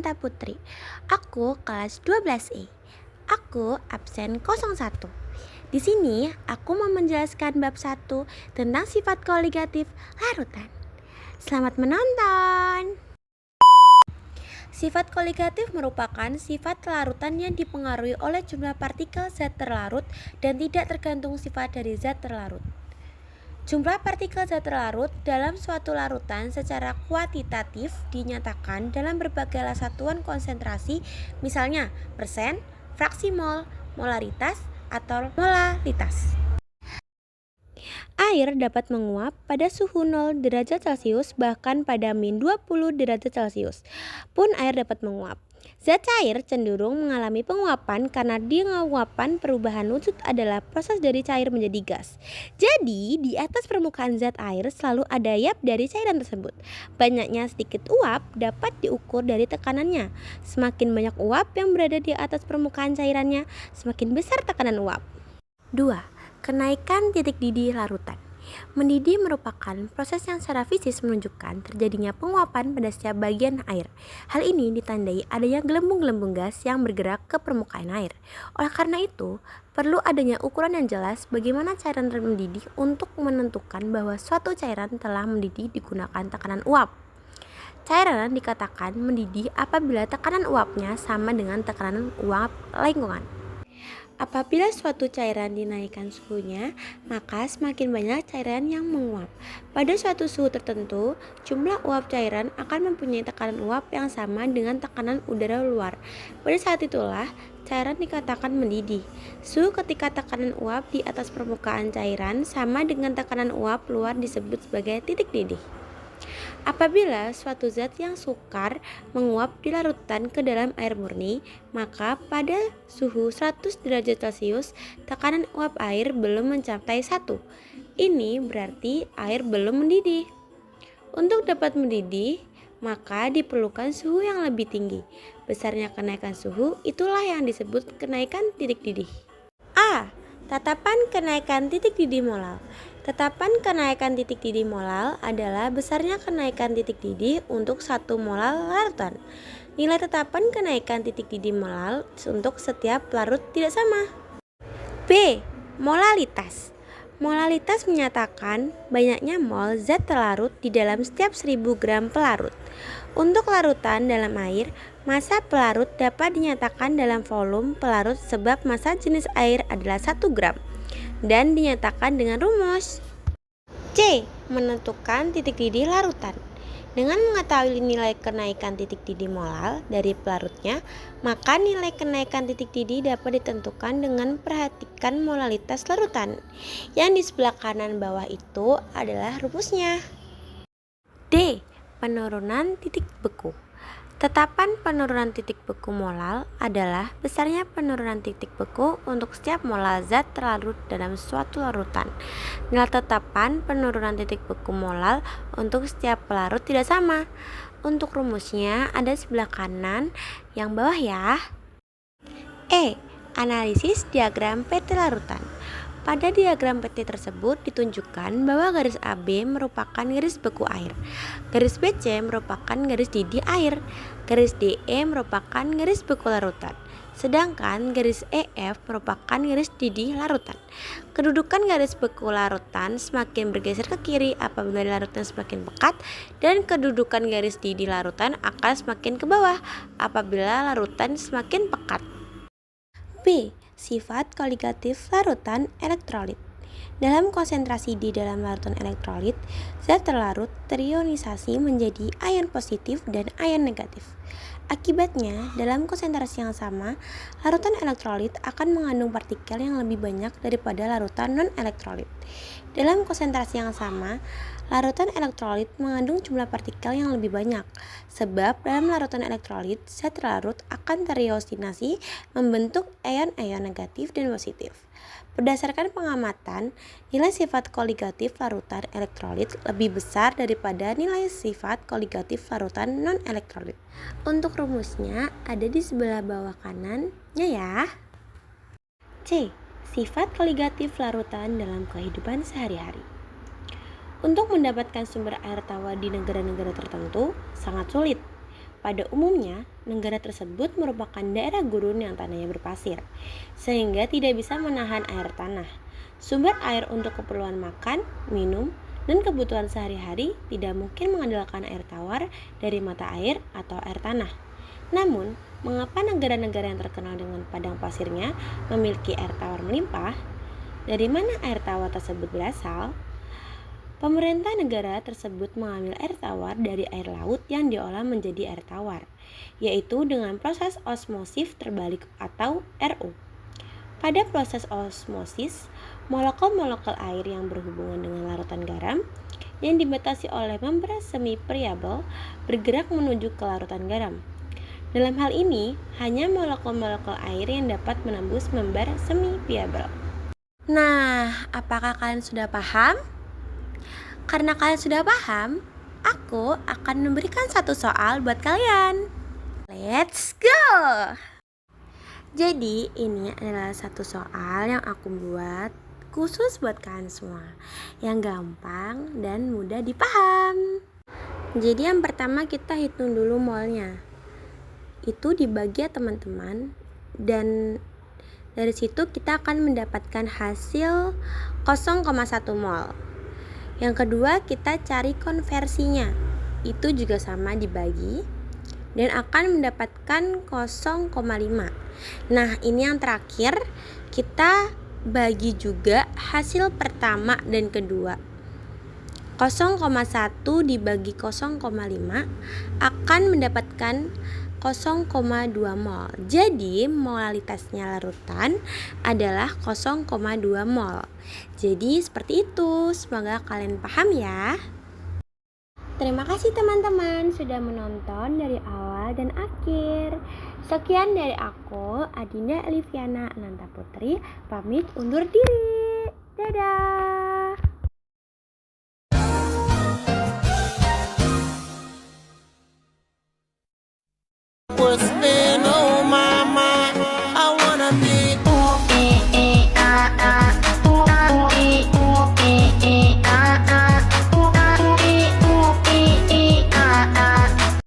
Nurmanta Putri. Aku kelas 12E. Aku absen 01. Di sini aku mau menjelaskan bab 1 tentang sifat koligatif larutan. Selamat menonton. Sifat koligatif merupakan sifat larutan yang dipengaruhi oleh jumlah partikel zat terlarut dan tidak tergantung sifat dari zat terlarut. Jumlah partikel zat terlarut dalam suatu larutan secara kuantitatif dinyatakan dalam berbagai satuan konsentrasi, misalnya persen, fraksi mol, molaritas, atau molalitas. Air dapat menguap pada suhu 0 derajat Celcius, bahkan pada min 20 derajat Celcius pun air dapat menguap. Zat cair cenderung mengalami penguapan karena di penguapan perubahan wujud adalah proses dari cair menjadi gas. Jadi, di atas permukaan zat air selalu ada yap dari cairan tersebut. Banyaknya sedikit uap dapat diukur dari tekanannya. Semakin banyak uap yang berada di atas permukaan cairannya, semakin besar tekanan uap. 2. Kenaikan titik didih larutan. Mendidih merupakan proses yang secara fisik menunjukkan terjadinya penguapan pada setiap bagian air. Hal ini ditandai adanya gelembung-gelembung gas yang bergerak ke permukaan air. Oleh karena itu, perlu adanya ukuran yang jelas bagaimana cairan mendidih untuk menentukan bahwa suatu cairan telah mendidih digunakan tekanan uap. Cairan dikatakan mendidih apabila tekanan uapnya sama dengan tekanan uap lingkungan. Apabila suatu cairan dinaikkan suhunya, maka semakin banyak cairan yang menguap. Pada suatu suhu tertentu, jumlah uap cairan akan mempunyai tekanan uap yang sama dengan tekanan udara luar. Pada saat itulah, cairan dikatakan mendidih. Suhu ketika tekanan uap di atas permukaan cairan sama dengan tekanan uap luar disebut sebagai titik didih. Apabila suatu zat yang sukar menguap di larutan ke dalam air murni, maka pada suhu 100 derajat Celcius, tekanan uap air belum mencapai 1. Ini berarti air belum mendidih. Untuk dapat mendidih, maka diperlukan suhu yang lebih tinggi. Besarnya kenaikan suhu itulah yang disebut kenaikan titik didih. A. Tatapan kenaikan titik didih molal. Tetapan kenaikan titik didih molal adalah besarnya kenaikan titik didih untuk 1 molal larutan. Nilai tetapan kenaikan titik didih molal untuk setiap larut tidak sama. B. Molalitas. Molalitas menyatakan banyaknya mol zat terlarut di dalam setiap 1000 gram pelarut. Untuk larutan dalam air, massa pelarut dapat dinyatakan dalam volume pelarut sebab massa jenis air adalah 1 gram dan dinyatakan dengan rumus. C. Menentukan titik didih larutan. Dengan mengetahui nilai kenaikan titik didih molal dari pelarutnya, maka nilai kenaikan titik didih dapat ditentukan dengan perhatikan molalitas larutan. Yang di sebelah kanan bawah itu adalah rumusnya. D. Penurunan titik beku. Tetapan penurunan titik beku molal adalah besarnya penurunan titik beku untuk setiap molal zat terlarut dalam suatu larutan. Nilai tetapan penurunan titik beku molal untuk setiap pelarut tidak sama. Untuk rumusnya ada sebelah kanan yang bawah ya. E. Analisis diagram PT larutan. Pada diagram PT tersebut ditunjukkan bahwa garis AB merupakan garis beku air, garis BC merupakan garis didih air, garis DE merupakan garis beku larutan, sedangkan garis EF merupakan garis didih larutan. Kedudukan garis beku larutan semakin bergeser ke kiri apabila larutan semakin pekat, dan kedudukan garis didih larutan akan semakin ke bawah apabila larutan semakin pekat. B. Sifat koligatif larutan elektrolit. Dalam konsentrasi di dalam larutan elektrolit, zat terlarut terionisasi menjadi ion positif dan ion negatif. Akibatnya, dalam konsentrasi yang sama, larutan elektrolit akan mengandung partikel yang lebih banyak daripada larutan non-elektrolit. Dalam konsentrasi yang sama, larutan elektrolit mengandung jumlah partikel yang lebih banyak, sebab dalam larutan elektrolit, zat terlarut akan teriosinasi membentuk ion-ion negatif dan positif. Berdasarkan pengamatan, nilai sifat koligatif larutan elektrolit lebih besar daripada nilai sifat koligatif larutan non-elektrolit. Untuk rumusnya ada di sebelah bawah kanannya ya. C. Sifat koligatif larutan dalam kehidupan sehari-hari. Untuk mendapatkan sumber air tawar di negara-negara tertentu sangat sulit. Pada umumnya, negara tersebut merupakan daerah gurun yang tanahnya berpasir, sehingga tidak bisa menahan air tanah. Sumber air untuk keperluan makan, minum, dan kebutuhan sehari-hari tidak mungkin mengandalkan air tawar dari mata air atau air tanah. Namun, mengapa negara-negara yang terkenal dengan padang pasirnya memiliki air tawar melimpah? Dari mana air tawar tersebut berasal? Pemerintah negara tersebut mengambil air tawar dari air laut yang diolah menjadi air tawar, yaitu dengan proses osmosis terbalik atau RO. Pada proses osmosis, molekul-molekul air yang berhubungan dengan larutan garam yang dibatasi oleh membran semi permeabel bergerak menuju ke larutan garam. Dalam hal ini, hanya molekul-molekul air yang dapat menembus membran semi permeabel. Nah, apakah kalian sudah paham? Karena kalian sudah paham, aku akan memberikan satu soal buat kalian. Let's go! Jadi, ini adalah satu soal yang aku buat khusus buat kalian semua, yang gampang dan mudah dipaham. Jadi yang pertama kita hitung dulu molnya. Itu dibagi ya teman-teman, dan dari situ kita akan mendapatkan hasil 0,1 mol. Yang kedua, kita cari konversinya. Itu juga sama dibagi dan akan mendapatkan 0,5. Nah, ini yang terakhir, kita bagi juga hasil pertama dan kedua. 0,1 dibagi 0,5 akan mendapatkan 0,2 mol. Jadi molalitasnya larutan adalah 0,2 mol. Jadi seperti itu. Semoga kalian paham ya. Terima kasih teman-teman sudah menonton dari awal dan akhir. Sekian dari aku, Adinda Eliviana Ananta Putri, pamit undur diri. Dadah.